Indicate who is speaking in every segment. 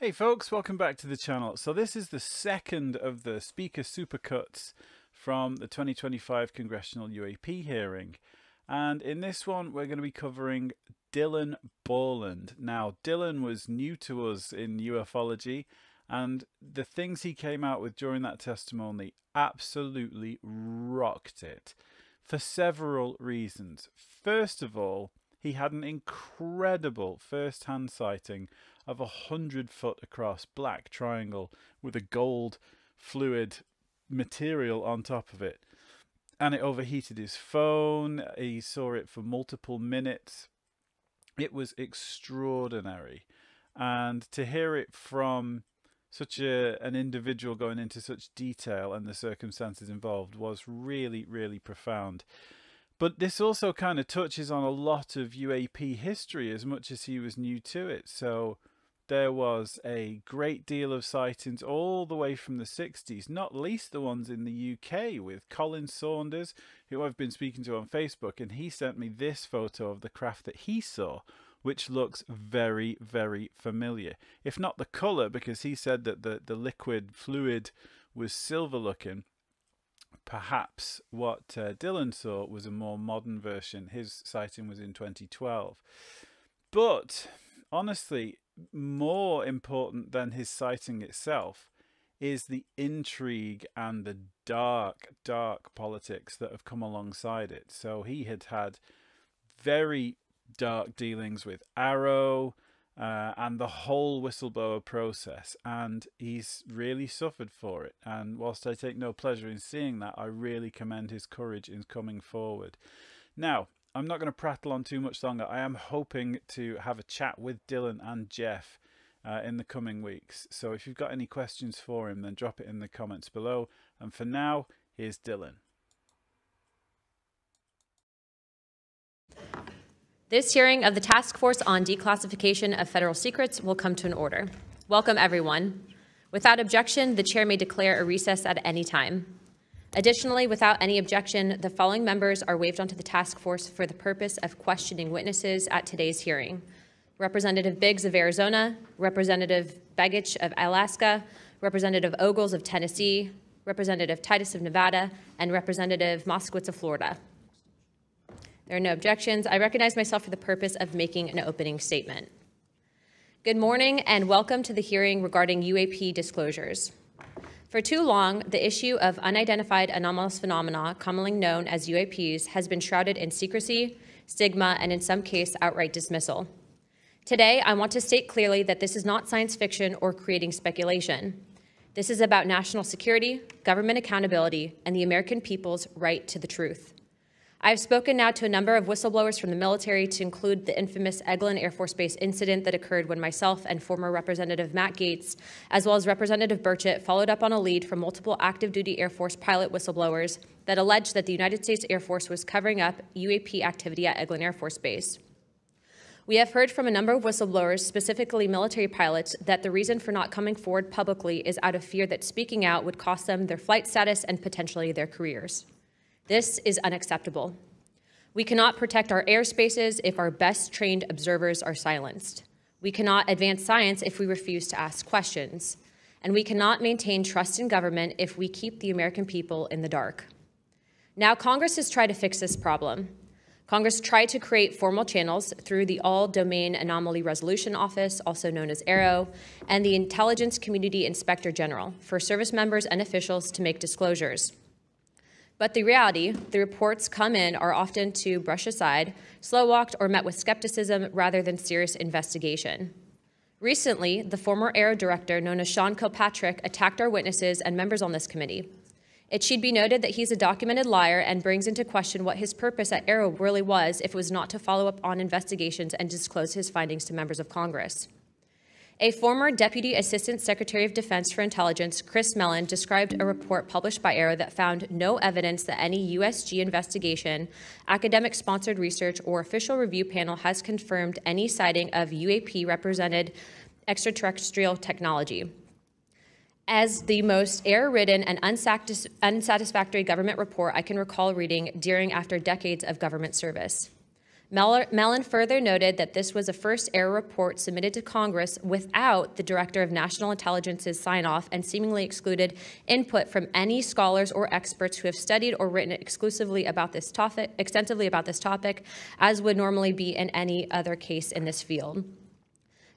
Speaker 1: Hey folks, welcome back to the channel. So this is the second of the speaker supercuts from the 2025 Congressional UAP hearing. And in this one, we're going to be covering Dylan Borland. Now, Dylan was new to us in ufology, and the things he came out with during that testimony absolutely rocked it for several reasons. First of all, he had an incredible first-hand sighting of 100-foot across black triangle with a gold fluid material on top of it. And it overheated his phone. He saw it for multiple minutes. It was extraordinary. And to hear it from such an individual going into such detail and the circumstances involved was really, really profound. But this also kind of touches on a lot of UAP history as much as he was new to it. So there was a great deal of sightings all the way from the 60s, not least the ones in the UK with Colin Saunders, who I've been speaking to on Facebook, and he sent me this photo of the craft that he saw, which looks very, very familiar. If not the colour, because he said that the liquid fluid was silver looking. Perhaps what Dylan saw was a more modern version. His sighting was in 2012. But honestly, more important than his sighting itself is the intrigue and the dark, dark politics that have come alongside it. So he had very dark dealings with Arrow and the whole whistleblower process, and he's really suffered for it. And whilst I take no pleasure in seeing that, I really commend his courage in coming forward. Now, I'm not going to prattle on too much longer. I am hoping to have a chat with Dylan and Jeff in the coming weeks. So if you've got any questions for him, then drop it in the comments below. And for now, here's Dylan.
Speaker 2: This hearing of the Task Force on Declassification of Federal Secrets will come to an order. Welcome, everyone. Without objection, the chair may declare a recess at any time. Additionally, without any objection, the following members are waived onto the task force for the purpose of questioning witnesses at today's hearing: Representative Biggs of Arizona, Representative Begich of Alaska, Representative Ogles of Tennessee, Representative Titus of Nevada, and Representative Moskowitz of Florida. There are no objections. I recognize myself for the purpose of making an opening statement. Good morning and welcome to the hearing regarding UAP disclosures. For too long, the issue of unidentified anomalous phenomena, commonly known as UAPs, has been shrouded in secrecy, stigma, and in some cases, outright dismissal. Today, I want to state clearly that this is not science fiction or creating speculation. This is about national security, government accountability, and the American people's right to the truth. I have spoken now to a number of whistleblowers from the military, to include the infamous Eglin Air Force Base incident that occurred when myself and former Representative Matt Gaetz, as well as Representative Burchett, followed up on a lead from multiple active duty Air Force pilot whistleblowers that alleged that the United States Air Force was covering up UAP activity at Eglin Air Force Base. We have heard from a number of whistleblowers, specifically military pilots, that the reason for not coming forward publicly is out of fear that speaking out would cost them their flight status and potentially their careers. This is unacceptable. We cannot protect our airspaces if our best trained observers are silenced. We cannot advance science if we refuse to ask questions. And we cannot maintain trust in government if we keep the American people in the dark. Now, Congress has tried to fix this problem. Congress tried to create formal channels through the All-Domain Anomaly Resolution Office, also known as AARO, and the Intelligence Community Inspector General for service members and officials to make disclosures. But the reality, the reports come in are often to brush aside, slow-walked, or met with skepticism rather than serious investigation. Recently, the former AARO director, known as Sean Kilpatrick, attacked our witnesses and members on this committee. It should be noted that he's a documented liar and brings into question what his purpose at AARO really was if it was not to follow up on investigations and disclose his findings to members of Congress. A former Deputy Assistant Secretary of Defense for Intelligence, Chris Mellon, described a report published by AARO that found no evidence that any USG investigation, academic-sponsored research, or official review panel has confirmed any sighting of UAP-represented extraterrestrial technology. As the most error-ridden and unsatisfactory government report I can recall reading during after decades of government service. Mellon further noted that this was a first error report submitted to Congress without the Director of National Intelligence's sign-off and seemingly excluded input from any scholars or experts who have studied or written extensively about this topic, as would normally be in any other case in this field.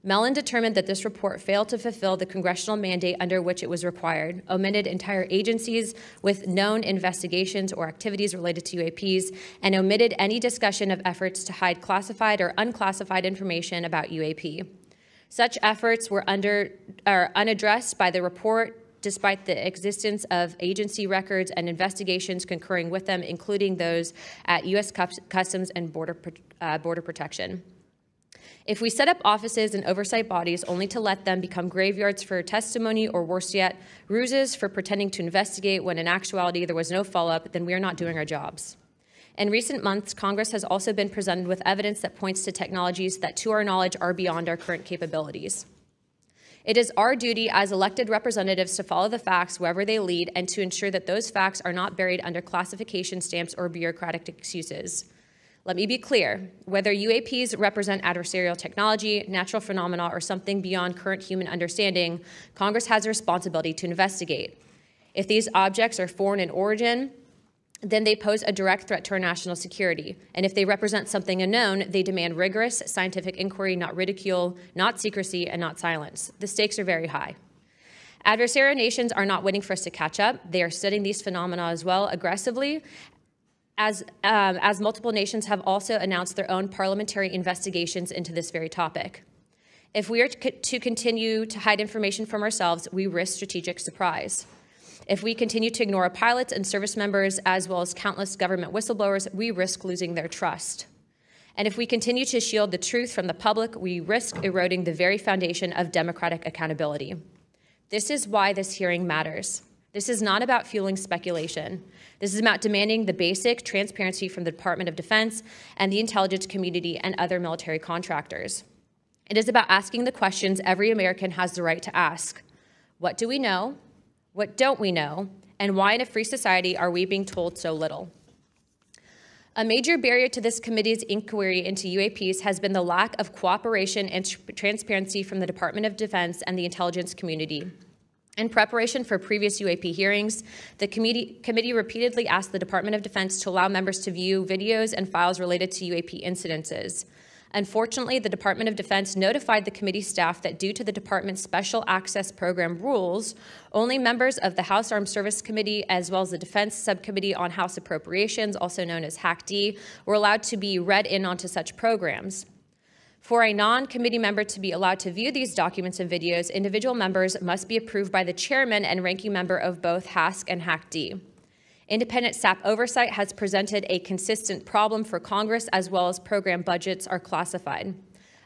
Speaker 2: Mellon determined that this report failed to fulfill the congressional mandate under which it was required, omitted entire agencies with known investigations or activities related to UAPs, and omitted any discussion of efforts to hide classified or unclassified information about UAP. Such efforts were unaddressed by the report, despite the existence of agency records and investigations concurring with them, including those at U.S. Customs and Border Protection. If we set up offices and oversight bodies only to let them become graveyards for testimony or, worse yet, ruses for pretending to investigate when in actuality there was no follow-up, then we are not doing our jobs. In recent months, Congress has also been presented with evidence that points to technologies that, to our knowledge, are beyond our current capabilities. It is our duty as elected representatives to follow the facts wherever they lead and to ensure that those facts are not buried under classification stamps or bureaucratic excuses. Let me be clear, whether UAPs represent adversarial technology, natural phenomena, or something beyond current human understanding, Congress has a responsibility to investigate. If these objects are foreign in origin, then they pose a direct threat to our national security. And if they represent something unknown, they demand rigorous scientific inquiry, not ridicule, not secrecy, and not silence. The stakes are very high. Adversarial nations are not waiting for us to catch up. They are studying these phenomena as well aggressively, as multiple nations have also announced their own parliamentary investigations into this very topic. If we are to continue to hide information from ourselves, we risk strategic surprise. If we continue to ignore our pilots and service members, as well as countless government whistleblowers, we risk losing their trust. And if we continue to shield the truth from the public, we risk eroding the very foundation of democratic accountability. This is why this hearing matters. This is not about fueling speculation. This is about demanding the basic transparency from the Department of Defense and the intelligence community and other military contractors. It is about asking the questions every American has the right to ask. What do we know? What don't we know? And why in a free society are we being told so little? A major barrier to this committee's inquiry into UAPs has been the lack of cooperation and transparency from the Department of Defense and the intelligence community. In preparation for previous UAP hearings, the committee repeatedly asked the Department of Defense to allow members to view videos and files related to UAP incidences. Unfortunately, the Department of Defense notified the committee staff that due to the department's Special Access Program rules, only members of the House Armed Services Committee, as well as the Defense Subcommittee on House Appropriations, also known as HAC-D, were allowed to be read in onto such programs. For a non-committee member to be allowed to view these documents and videos, individual members must be approved by the chairman and ranking member of both HASC and HAC-D. Independent SAP oversight has presented a consistent problem for Congress, as well as program budgets are classified.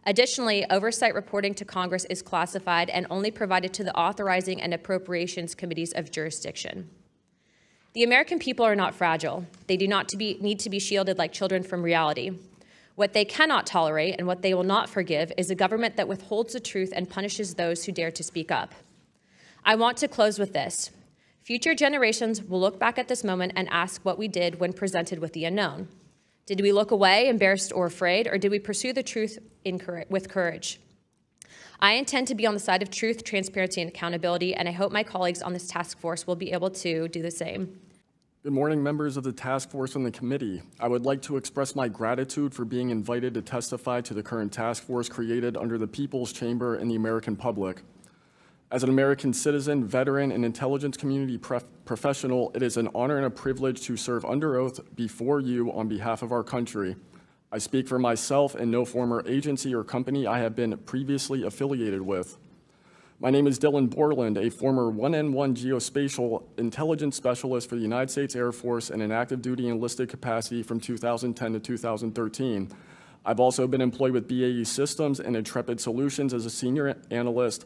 Speaker 2: Additionally, oversight reporting to Congress is classified and only provided to the authorizing and appropriations committees of jurisdiction. The American people are not fragile. They do not need to be shielded like children from reality. What they cannot tolerate and what they will not forgive is a government that withholds the truth and punishes those who dare to speak up. I want to close with this. Future generations will look back at this moment and ask what we did when presented with the unknown. Did we look away, embarrassed or afraid, or did we pursue the truth with courage? I intend to be on the side of truth, transparency, and accountability, and I hope my colleagues on this task force will be able to do the same.
Speaker 3: Good morning, members of the task force and the committee. I would like to express my gratitude for being invited to testify to the current task force created under the People's Chamber and the American public. As an American citizen, veteran, and intelligence community professional, it is an honor and a privilege to serve under oath before you on behalf of our country. I speak for myself and no former agency or company I have been previously affiliated with. My name is Dylan Borland, a former 1N1 geospatial intelligence specialist for the United States Air Force in an active duty enlisted capacity from 2010 to 2013. I've also been employed with BAE Systems and Intrepid Solutions as a senior analyst,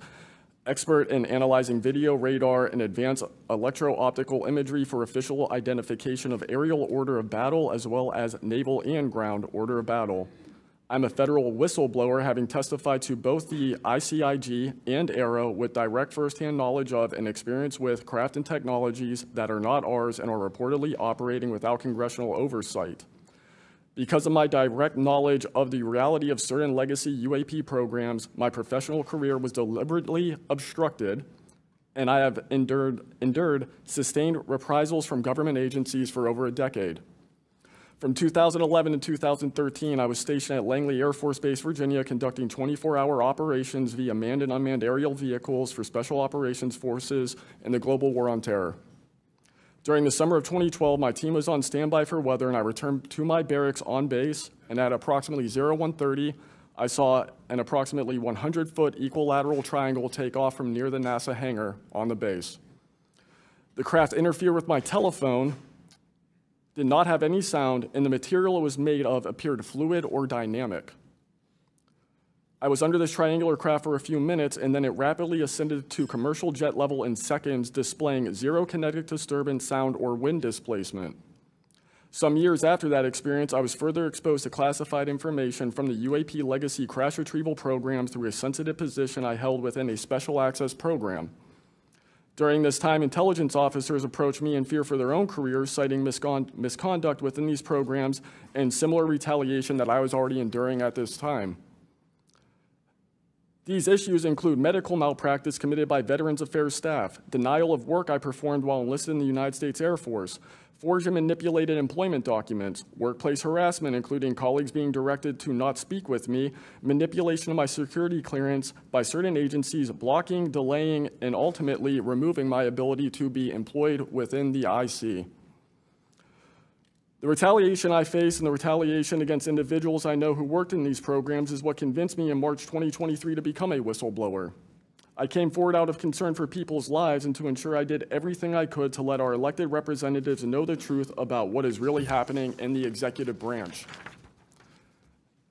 Speaker 3: expert in analyzing video, radar, and advanced electro-optical imagery for official identification of aerial order of battle as well as naval and ground order of battle. I'm a federal whistleblower, having testified to both the ICIG and ARROW with direct firsthand knowledge of and experience with craft and technologies that are not ours and are reportedly operating without congressional oversight. Because of my direct knowledge of the reality of certain legacy UAP programs, my professional career was deliberately obstructed, and I have endured sustained reprisals from government agencies for over a decade. From 2011 to 2013, I was stationed at Langley Air Force Base, Virginia, conducting 24-hour operations via manned and unmanned aerial vehicles for Special Operations Forces in the global war on terror. During the summer of 2012, my team was on standby for weather, and I returned to my barracks on base, and at approximately 01:30, I saw an approximately 100-foot equilateral triangle take off from near the NASA hangar on the base. The craft interfered with my telephone, did not have any sound, and the material it was made of appeared fluid or dynamic. I was under this triangular craft for a few minutes, and then it rapidly ascended to commercial jet level in seconds, displaying zero kinetic disturbance, sound, or wind displacement. Some years after that experience, I was further exposed to classified information from the UAP legacy crash retrieval program through a sensitive position I held within a special access program. During this time, intelligence officers approached me in fear for their own careers, citing misconduct within these programs and similar retaliation that I was already enduring at this time. These issues include medical malpractice committed by Veterans Affairs staff, denial of work I performed while enlisted in the United States Air Force, forged and manipulated employment documents, workplace harassment, including colleagues being directed to not speak with me, manipulation of my security clearance by certain agencies, blocking, delaying, and ultimately removing my ability to be employed within the IC. The retaliation I face and the retaliation against individuals I know who worked in these programs is what convinced me in March 2023 to become a whistleblower. I came forward out of concern for people's lives and to ensure I did everything I could to let our elected representatives know the truth about what is really happening in the executive branch.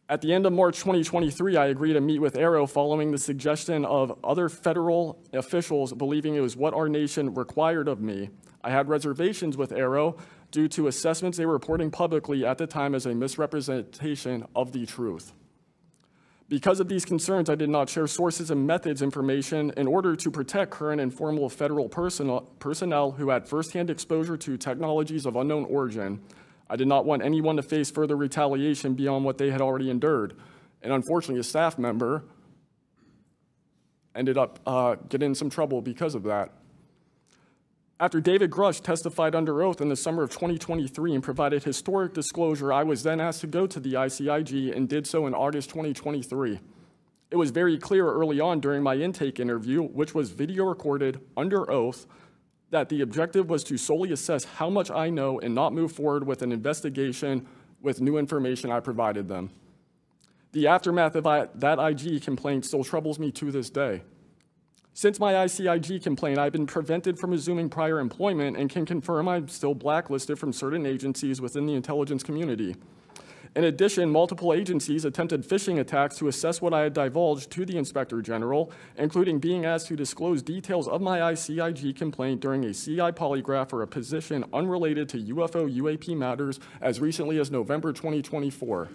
Speaker 3: At the end of March 2023, I agreed to meet with AARO following the suggestion of other federal officials believing it was what our nation required of me. I had reservations with AARO due to assessments they were reporting publicly at the time as a misrepresentation of the truth. Because of these concerns, I did not share sources and methods information in order to protect current and former federal personnel who had firsthand exposure to technologies of unknown origin. I did not want anyone to face further retaliation beyond what they had already endured. And unfortunately, a staff member ended up getting in some trouble because of that. After David Grush testified under oath in the summer of 2023 and provided historic disclosure, I was then asked to go to the ICIG and did so in August 2023. It was very clear early on during my intake interview, which was video recorded under oath, that the objective was to solely assess how much I know and not move forward with an investigation with new information I provided them. The aftermath of that IG complaint still troubles me to this day. Since my ICIG complaint, I've been prevented from resuming prior employment and can confirm I'm still blacklisted from certain agencies within the intelligence community. In addition, multiple agencies attempted phishing attacks to assess what I had divulged to the Inspector General, including being asked to disclose details of my ICIG complaint during a CI polygraph for a position unrelated to UFO UAP matters as recently as November 2024.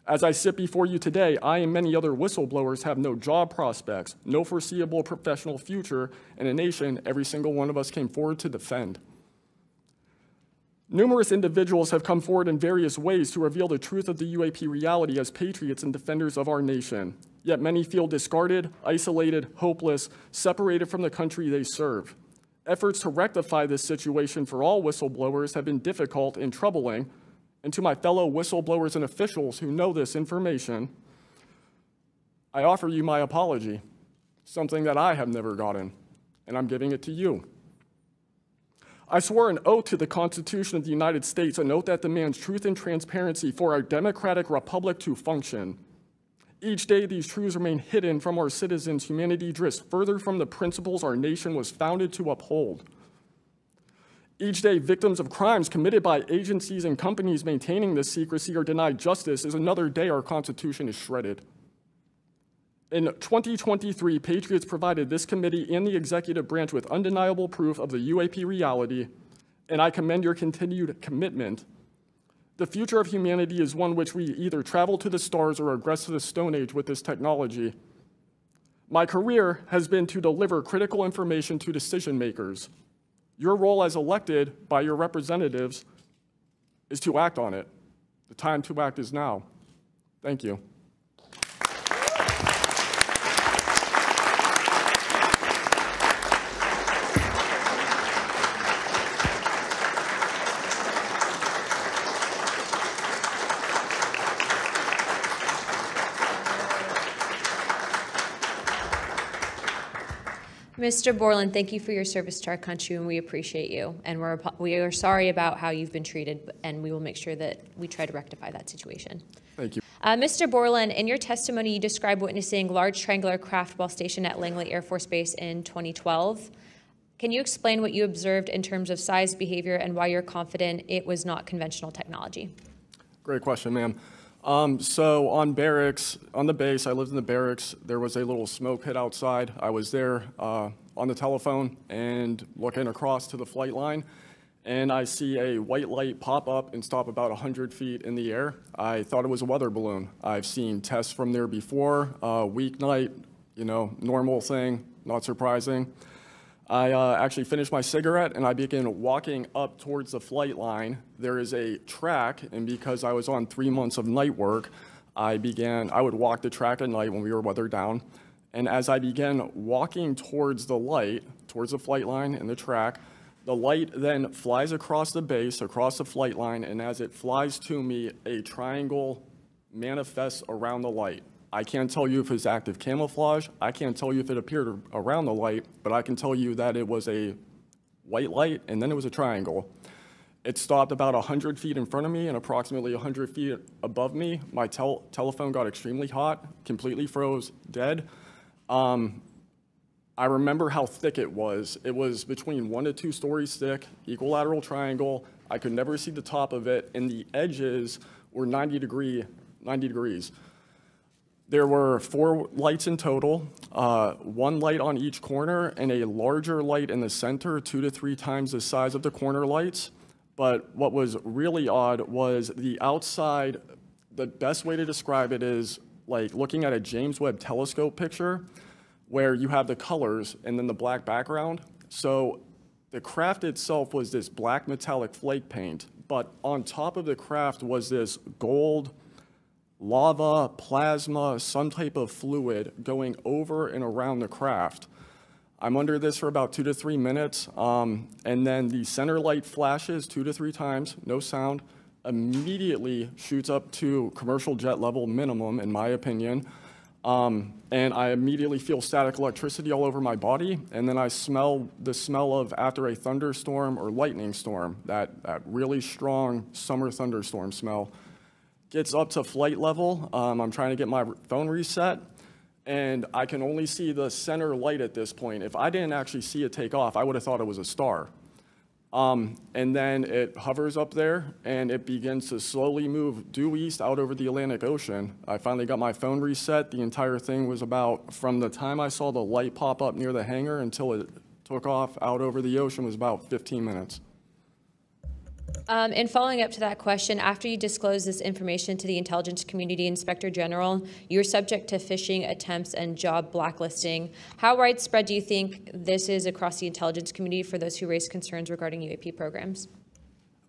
Speaker 3: As I sit before you today, I and many other whistleblowers have no job prospects, no foreseeable professional future, and a nation every single one of us came forward to defend. Numerous individuals have come forward in various ways to reveal the truth of the UAP reality as patriots and defenders of our nation. Yet many feel discarded, isolated, hopeless, separated from the country they serve. Efforts to rectify this situation for all whistleblowers have been difficult and troubling. And to my fellow whistleblowers and officials who know this information, I offer you my apology, something that I have never gotten, and I'm giving it to you. I swore an oath to the Constitution of the United States, an oath that demands truth and transparency for our democratic republic to function. Each day, these truths remain hidden from our citizens. Humanity drifts further from the principles our nation was founded to uphold. Each day, victims of crimes committed by agencies and companies maintaining this secrecy are denied justice as another day our Constitution is shredded. In 2023, Patriots provided this committee and the executive branch with undeniable proof of the UAP reality, and I commend your continued commitment. The future of humanity is one which we either travel to the stars or regress to the Stone Age with this technology. My career has been to deliver critical information to decision makers. Your role as elected by your representatives is to act on it. The time to act is now. Thank you.
Speaker 2: Mr. Borland, thank you for your service to our country, and we appreciate you. And we are sorry about how you've been treated, and we will make sure that we try to rectify that situation.
Speaker 3: Thank you.
Speaker 2: Mr. Borland, in your testimony, you described witnessing large triangular craft while stationed at Langley Air Force Base in 2012. Can you explain what you observed in terms of size, behavior, and why you're confident it was not conventional technology?
Speaker 3: Great question, ma'am. So on the base, I lived in the barracks. There was a little smoke pit outside. I was there on the telephone and looking across to the flight line, and I see a white light pop up and stop about 100 feet in the air. I thought it was a weather balloon. I've seen tests from there before, weeknight, normal thing, not surprising. I actually finished my cigarette and I began walking up towards the flight line. There is a track, and because I was on 3 months of night work, I would walk the track at night when we were weather down. And as I began walking towards the light, towards the flight line and the track, the light then flies across the base, across the flight line, and as it flies to me, a triangle manifests around the light. I can't tell you if it's active camouflage. I can't tell you if it appeared around the light, but I can tell you that it was a white light, and then it was a triangle. It stopped about 100 feet in front of me and approximately 100 feet above me. My telephone got extremely hot, completely froze, dead. I remember how thick it was. It was between 1 to 2 stories thick, equilateral triangle. I could never see the top of it, and the edges were 90 degrees. There were 4 lights in total, 1 light on each corner, and a larger light in the center, 2 to 3 times the size of the corner lights. But what was really odd was the outside. The best way to describe it is like looking at a James Webb telescope picture where you have the colors and then the black background. So the craft itself was this black metallic flake paint, but on top of the craft was this gold, lava, plasma, some type of fluid going over and around the craft. I'm under this for about 2 to 3 minutes, and then the center light flashes 2 to 3 times, no sound, immediately shoots up to commercial jet level minimum, in my opinion, and I immediately feel static electricity all over my body, and then I smell the smell of after a thunderstorm or lightning storm, that really strong summer thunderstorm smell. Gets up to flight level. I'm trying to get my phone reset, and I can only see the center light at this point. If I didn't actually see it take off, I would have thought it was a star. And then it hovers up there, and it begins to slowly move due east out over the Atlantic Ocean. I finally got my phone reset. The entire thing was about, from the time I saw the light pop up near the hangar until it took off out over the ocean, was about 15 minutes.
Speaker 2: And following up to that question, after you disclosed this information to the Intelligence Community Inspector General, you were subject to phishing attempts and job blacklisting. How widespread do you think this is across the intelligence community for those who raise concerns regarding UAP programs?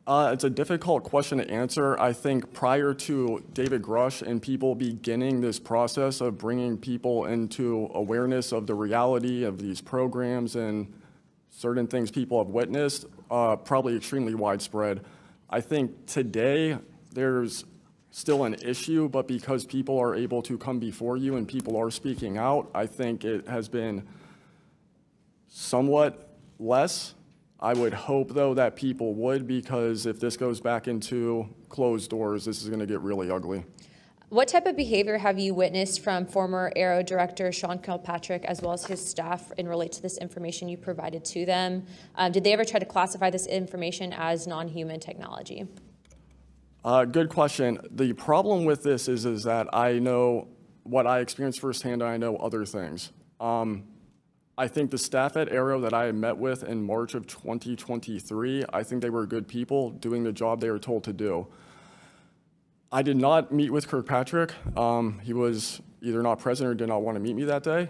Speaker 3: It's a difficult question to answer. I think prior to David Grush and people beginning this process of bringing people into awareness of the reality of these programs and certain things people have witnessed, probably extremely widespread. I think today there's still an issue, but because people are able to come before you and people are speaking out, I think it has been somewhat less. I would hope, though, that people would, because if this goes back into closed doors, this is going to get really ugly.
Speaker 2: What type of behavior have you witnessed from former Aero Director Sean Kilpatrick as well as his staff in relate to this information you provided to them? Did they ever try to classify this information as non-human technology?
Speaker 3: Good question. The problem with this is that I know what I experienced firsthand, and I know other things. I think the staff at Aero that I had met with in March of 2023, I think they were good people doing the job they were told to do. I did not meet with Kirkpatrick. He was either not present or did not want to meet me that day.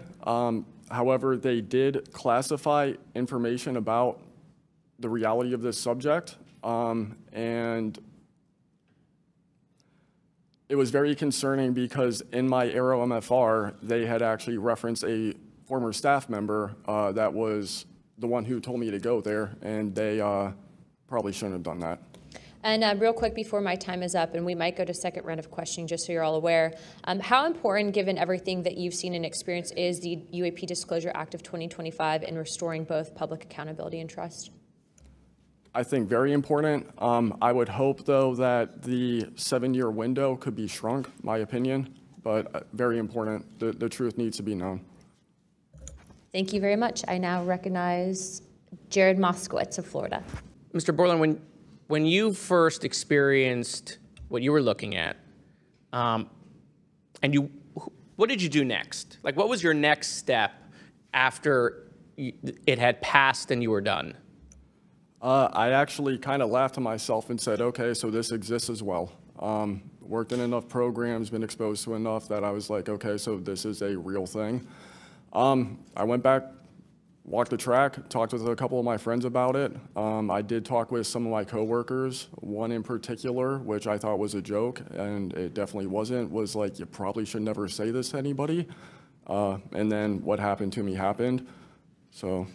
Speaker 3: However, they did classify information about the reality of this subject. And It was very concerning because in my Aero MFR, they had actually referenced a former staff member that was the one who told me to go there, and they probably shouldn't have done that.
Speaker 2: And real quick before my time is up, and we might go to second round of questioning just so you're all aware, how important, given everything that you've seen and experienced, is the UAP Disclosure Act of 2025 in restoring both public accountability and trust?
Speaker 3: I think very important. I would hope, though, that the 7-year window could be shrunk, my opinion, but very important. The truth needs to be known.
Speaker 2: Thank you very much. I now recognize Jared Moskowitz of Florida.
Speaker 4: Mr. Borland, when you first experienced what you were looking at, what did you do next? Like, what was your next step after it had passed and you were done?
Speaker 3: I actually kind of laughed to myself and said, okay, so this exists as well. Worked in enough programs, been exposed to enough that I was like, okay, so this is a real thing. I went back, walked the track, talked with a couple of my friends about it. I did talk with some of my coworkers, one in particular, which I thought was a joke, and it definitely wasn't, was like, you probably should never say this to anybody. And then what happened to me happened, so.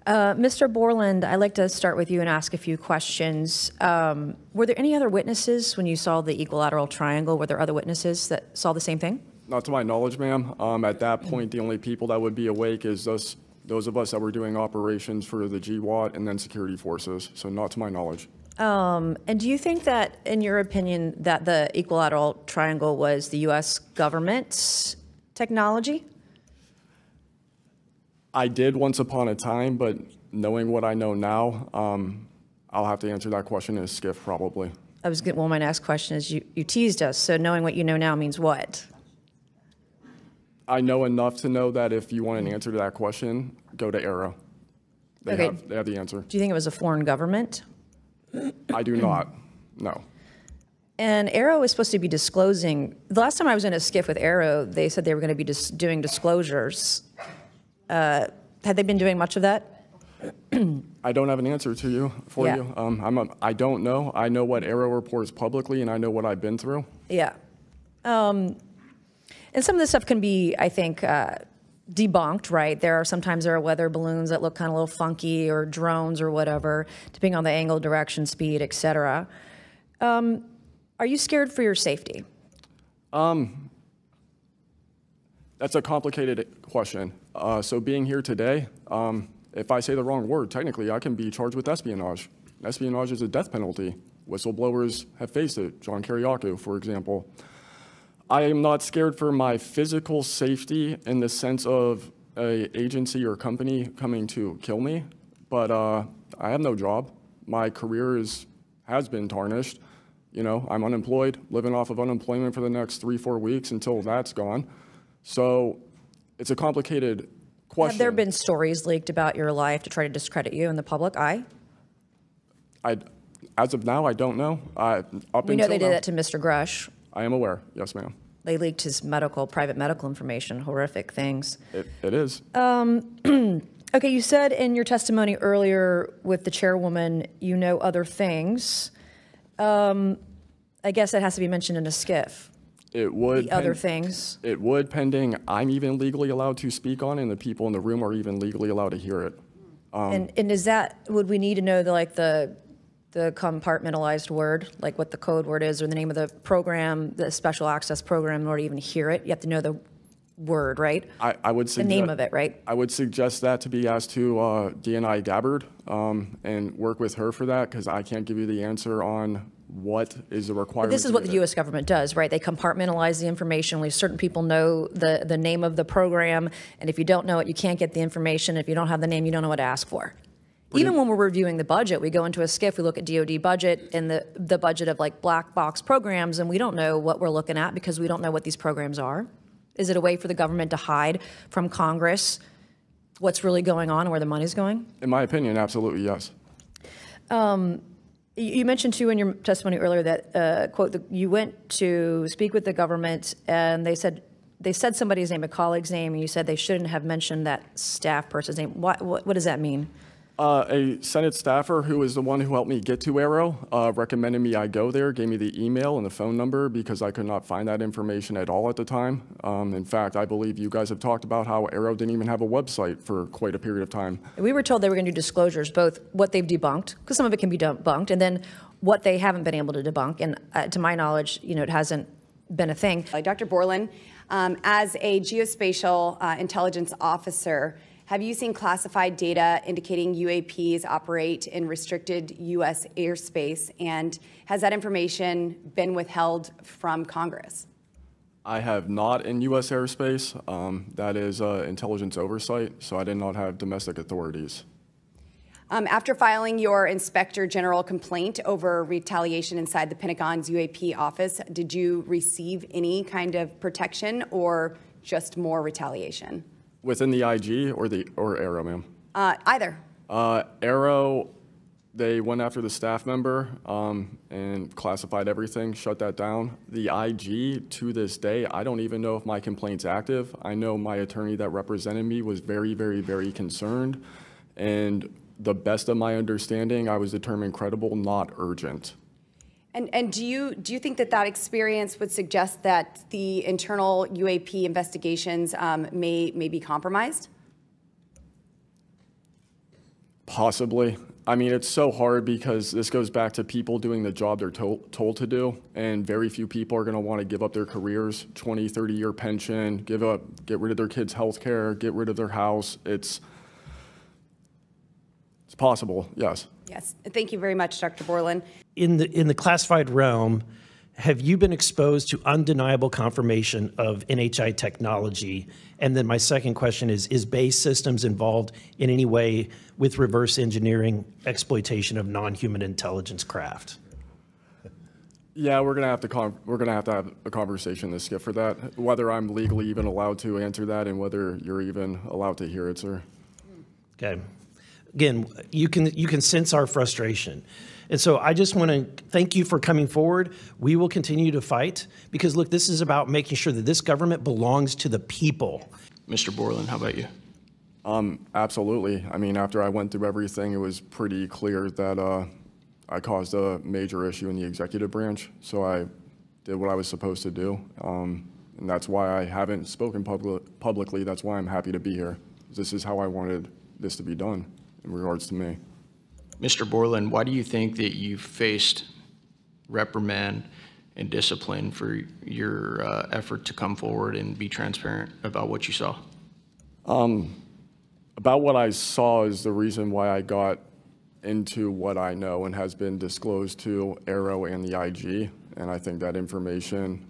Speaker 5: Mr. Borland, I'd like to start with you and ask a few questions. Were there any other witnesses when you saw the equilateral triangle? Were there other witnesses that saw the same thing?
Speaker 3: Not to my knowledge, ma'am. At that point, the only people that would be awake is those of us that were doing operations for the GWAT and then security forces, so not to my knowledge.
Speaker 5: And do you think that, in your opinion, that the equilateral triangle was the U.S. government's technology?
Speaker 3: I did once upon a time, but knowing what I know now, I'll have to answer that question in a skiff, probably.
Speaker 5: Well, my next question is, you teased us, so knowing what you know now means what?
Speaker 3: I know enough to know that if you want an answer to that question, go to Aero. They have the answer.
Speaker 5: Do you think it was a foreign government?
Speaker 3: I do not, no.
Speaker 5: And Aero is supposed to be disclosing. The last time I was in a skiff with Aero, they said they were going to be doing disclosures. Had they been doing much of that?
Speaker 3: I don't have an answer to you you. I don't know. I know what Aero reports publicly, and I know what I've been through.
Speaker 5: Yeah. And some of this stuff can be, I think, debunked, right? Sometimes there are weather balloons that look kind of a little funky, or drones or whatever, depending on the angle, direction, speed, et cetera. Are you scared for your safety?
Speaker 3: That's a complicated question. So being here today, if I say the wrong word, technically I can be charged with espionage. Espionage is a death penalty. Whistleblowers have faced it. John Kiriakou, for example. I am not scared for my physical safety in the sense of an agency or company coming to kill me, but I have no job. My career has been tarnished. You know, I'm unemployed, living off of unemployment for the next 3-4 weeks until that's gone. So it's a complicated question.
Speaker 5: Have there been stories leaked about your life to try to discredit you in the public eye?
Speaker 3: As of now, I don't know.
Speaker 5: We know they did that to Mr. Grush.
Speaker 3: I am aware. Yes, ma'am.
Speaker 5: They leaked his private medical information, horrific things.
Speaker 3: It is.
Speaker 5: Okay, you said in your testimony earlier with the chairwoman, you know other things. I guess that has to be mentioned in a skiff.
Speaker 3: It would.
Speaker 5: The other things.
Speaker 3: It would, pending I'm even legally allowed to speak on, and the people in the room are even legally allowed to hear it.
Speaker 5: And is that, would we need to know the compartmentalized word, like what the code word is, or the name of the program, the special access program, in order to even hear it? You have to know the word, right?
Speaker 3: I would suggest
Speaker 5: the name of it, right?
Speaker 3: I would suggest that to be asked to DNI Gabbard and work with her for that, because I can't give you the answer on what is the requirement.
Speaker 5: But this is what the U.S. government does, right? They compartmentalize the information. Only certain people know the name of the program, and if you don't know it, you can't get the information. If you don't have the name, you don't know what to ask for. Even when we're reviewing the budget, we go into a skiff, we look at DoD budget and the budget of like black box programs, and we don't know what we're looking at because we don't know what these programs are. Is it a way for the government to hide from Congress what's really going on and where the money's going?
Speaker 3: In my opinion, absolutely, yes.
Speaker 5: You mentioned, too, in your testimony earlier that, quote, you went to speak with the government and they said somebody's name, a colleague's name, and you said they shouldn't have mentioned that staff person's name. What does that mean?
Speaker 3: A Senate staffer who is the one who helped me get to Arrow recommended me I go there, gave me the email and the phone number because I could not find that information at all at the time. In fact, I believe you guys have talked about how Arrow didn't even have a website for quite a period of time.
Speaker 5: We were told they were going to do disclosures, both what they've debunked, because some of it can be debunked, and then what they haven't been able to debunk. And to my knowledge, it hasn't been a thing.
Speaker 6: Dr. Borland, as a geospatial intelligence officer, have you seen classified data indicating UAPs operate in restricted U.S. airspace, and has that information been withheld from Congress?
Speaker 3: I have not in U.S. airspace. That is intelligence oversight, so I did not have domestic authorities.
Speaker 6: After filing your Inspector General complaint over retaliation inside the Pentagon's UAP office, did you receive any kind of protection or just more retaliation?
Speaker 3: Within the IG or Arrow, ma'am?
Speaker 6: Either.
Speaker 3: Arrow, they went after the staff member and classified everything, shut that down. The IG, to this day, I don't even know if my complaint's active. I know my attorney that represented me was very, very, very concerned. And the best of my understanding, I was determined credible, not urgent.
Speaker 6: And do you think that experience would suggest that the internal UAP investigations may be compromised?
Speaker 3: Possibly. I mean, it's so hard because this goes back to people doing the job they're told to do, and very few people are going to want to give up their careers, 20, 30-year pension, get rid of their kids' health care, get rid of their house. It's possible, yes.
Speaker 6: Yes. Thank you very much, Dr. Borland.
Speaker 7: In the classified realm, have you been exposed to undeniable confirmation of NHI technology? And then my second question is BAE Systems involved in any way with reverse engineering exploitation of non-human intelligence craft?
Speaker 3: Yeah, we're gonna have to have a conversation this skip for that. Whether I'm legally even allowed to answer that, and whether you're even allowed to hear it, sir.
Speaker 7: Okay. Again, you can sense our frustration. And so I just want to thank you for coming forward. We will continue to fight because, look, this is about making sure that this government belongs to the people.
Speaker 8: Mr. Borland, how about you?
Speaker 3: Absolutely. I mean, after I went through everything, it was pretty clear that I caused a major issue in the executive branch. So I did what I was supposed to do. And that's why I haven't spoken publicly. That's why I'm happy to be here. This is how I wanted this to be done in regards to me.
Speaker 8: Mr. Borland, why do you think that you faced reprimand and discipline for your effort to come forward and be transparent about what you saw?
Speaker 3: About what I saw is the reason why I got into what I know and has been disclosed to Arrow and the IG. And I think that information,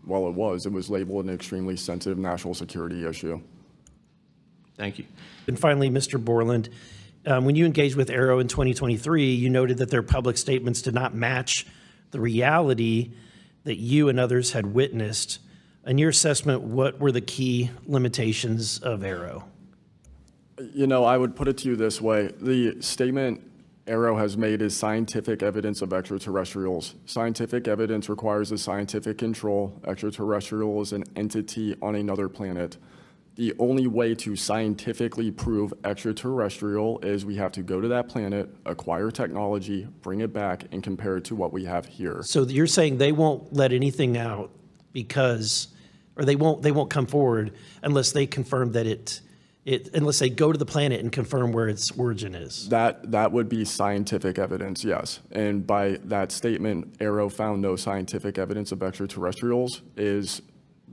Speaker 3: well, it was labeled an extremely sensitive national security issue.
Speaker 8: Thank you.
Speaker 7: And finally, Mr. Borland, when you engaged with Arrow in 2023, you noted that their public statements did not match the reality that you and others had witnessed. In your assessment, what were the key limitations of Arrow?
Speaker 3: You know, I would put it to you this way. The statement Arrow has made is scientific evidence of extraterrestrials. Scientific evidence requires a scientific control. Extraterrestrial is an entity on another planet. The only way to scientifically prove extraterrestrial is we have to go to that planet, acquire technology, bring it back, and compare it to what we have here.
Speaker 7: So you're saying they won't let anything out because, or they won't come forward unless they confirm that unless they go to the planet and confirm where its origin is?
Speaker 3: That would be scientific evidence, yes. And by that statement, Arrow found no scientific evidence of extraterrestrials is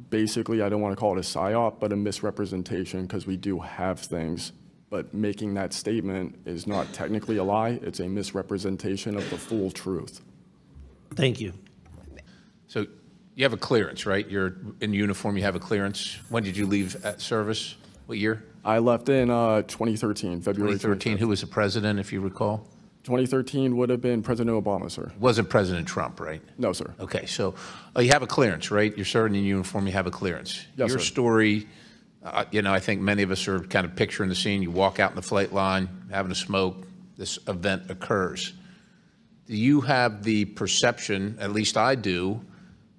Speaker 3: basically, I don't want to call it a psyop, but a misrepresentation, because we do have things. But making that statement is not technically a lie. It's a misrepresentation of the full truth.
Speaker 7: Thank you.
Speaker 9: So you have a clearance, right? You're in uniform, you have a clearance. When did you leave at service? What year?
Speaker 3: I left in 2013, February
Speaker 9: 2013. Who was the president, if you recall?
Speaker 3: 2013 would have been President Obama, sir.
Speaker 9: Wasn't President Trump, right?
Speaker 3: No, sir.
Speaker 9: Okay, so you have a clearance, right? You're serving in uniform, you have a clearance.
Speaker 3: Yes,
Speaker 9: Your
Speaker 3: sir.
Speaker 9: story, you know, I think many of us are kind of picturing the scene. You walk out in the flight line, having a smoke, this event occurs. Do you have the perception, at least I do,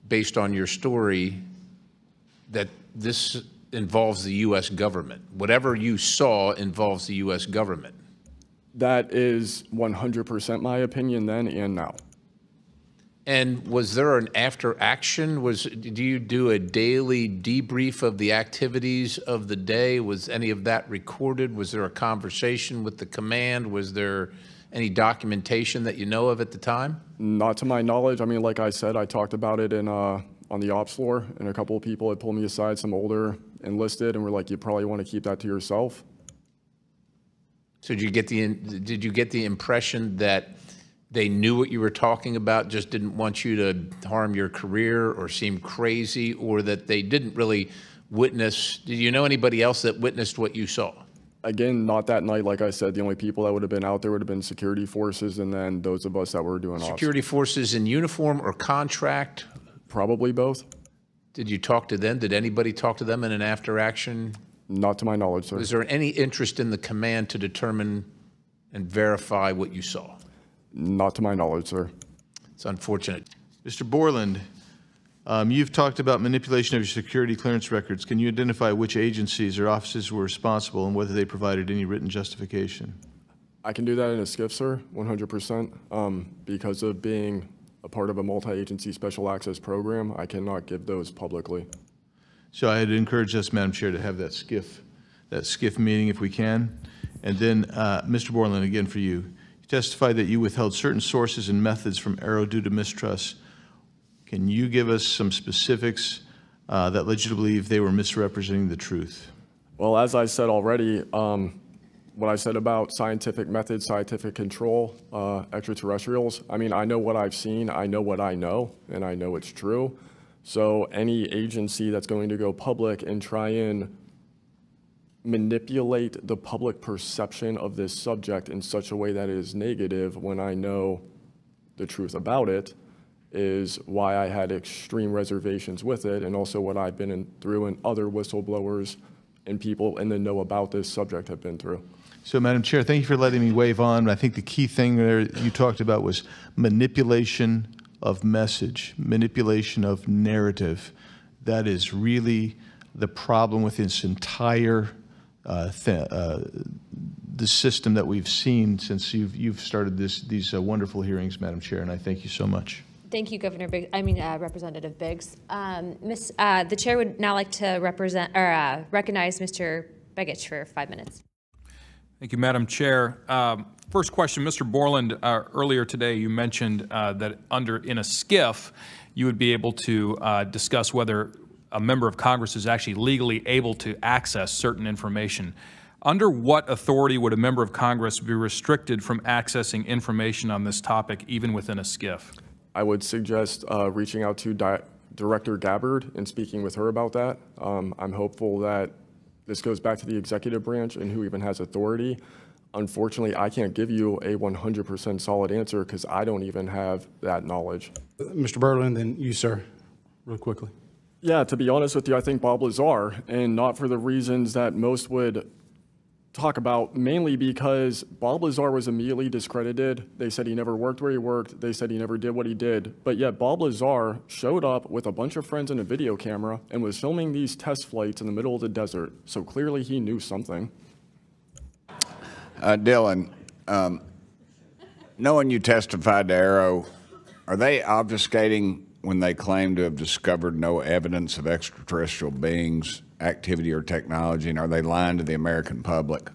Speaker 9: based on your story, that this involves the U.S. government? Whatever you saw involves the U.S. government?
Speaker 3: That is 100% my opinion then and now.
Speaker 9: And was there an after action? Do you do a daily debrief of the activities of the day? Was any of that recorded? Was there a conversation with the command? Was there any documentation that you know of at the time?
Speaker 3: Not to my knowledge. I mean, like I said, I talked about it in on the ops floor, and a couple of people had pulled me aside, some older enlisted, and were like, you probably want to keep that to yourself.
Speaker 9: So did you get the impression that they knew what you were talking about, just didn't want you to harm your career or seem crazy, or that they didn't really witness? Did you know anybody else that witnessed what you saw?
Speaker 3: Again, not that night. Like I said, the only people that would have been out there would have been security forces, and then those of us that were doing ops.
Speaker 9: Security forces in uniform or contract?
Speaker 3: Probably both.
Speaker 9: Did you talk to them? Did anybody talk to them in an after action?
Speaker 3: Not to my knowledge, sir.
Speaker 9: Was there any interest in the command to determine and verify what you saw?
Speaker 3: Not to my knowledge, sir.
Speaker 9: It's unfortunate.
Speaker 10: Mr. Borland, you've talked about manipulation of your security clearance records. Can you identify which agencies or offices were responsible and whether they provided any written justification?
Speaker 3: I can do that in a skiff, sir, 100%. Because of being a part of a multi-agency special access program, I cannot give those publicly.
Speaker 10: So I'd encourage us, Madam Chair, to have that skiff meeting if we can. And then, Mr. Borland, again for you. You testified that you withheld certain sources and methods from Arrow due to mistrust. Can you give us some specifics that led you to believe they were misrepresenting the truth?
Speaker 3: Well, as I said already, what I said about scientific methods, scientific control, extraterrestrials, I mean, I know what I've seen, I know what I know, and I know it's true. So any agency that's going to go public and try and manipulate the public perception of this subject in such a way that it is negative when I know the truth about it is why I had extreme reservations with it, and also what I've been through and other whistleblowers and people in the know about this subject have been through.
Speaker 10: So, Madam Chair, thank you for letting me wave on. I think the key thing there you talked about was manipulation of message, manipulation of narrative. That is really the problem with this entire the system that we've seen since you've started these wonderful hearings, Madam Chair, and I thank you so much.
Speaker 2: Thank you, Representative Biggs. The chair would now like to recognize Mr. Begich for 5 minutes.
Speaker 11: Thank you, Madam Chair. First question, Mr. Borland, earlier today you mentioned that in a SCIF you would be able to discuss whether a member of Congress is actually legally able to access certain information. Under what authority would a member of Congress be restricted from accessing information on this topic, even within a SCIF?
Speaker 3: I would suggest reaching out to Director Gabbard and speaking with her about that. I'm hopeful that this goes back to the executive branch and who even has authority. Unfortunately, I can't give you a 100% solid answer because I don't even have that knowledge.
Speaker 12: Mr. Borland, then you, sir, real quickly.
Speaker 3: Yeah, to be honest with you, I think Bob Lazar, and not for the reasons that most would talk about, mainly because Bob Lazar was immediately discredited. They said he never worked where he worked. They said he never did what he did. But yet Bob Lazar showed up with a bunch of friends and a video camera and was filming these test flights in the middle of the desert. So clearly he knew something.
Speaker 13: Dylan, knowing you testified to Arrow, are they obfuscating when they claim to have discovered no evidence of extraterrestrial beings, activity, or technology, and are they lying to the American public?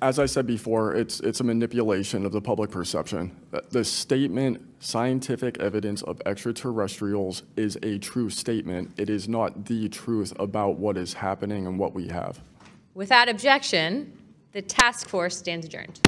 Speaker 3: As I said before, it's a manipulation of the public perception. The statement, scientific evidence of extraterrestrials, is a true statement. It is not the truth about what is happening and what we have.
Speaker 2: Without objection, the task force stands adjourned.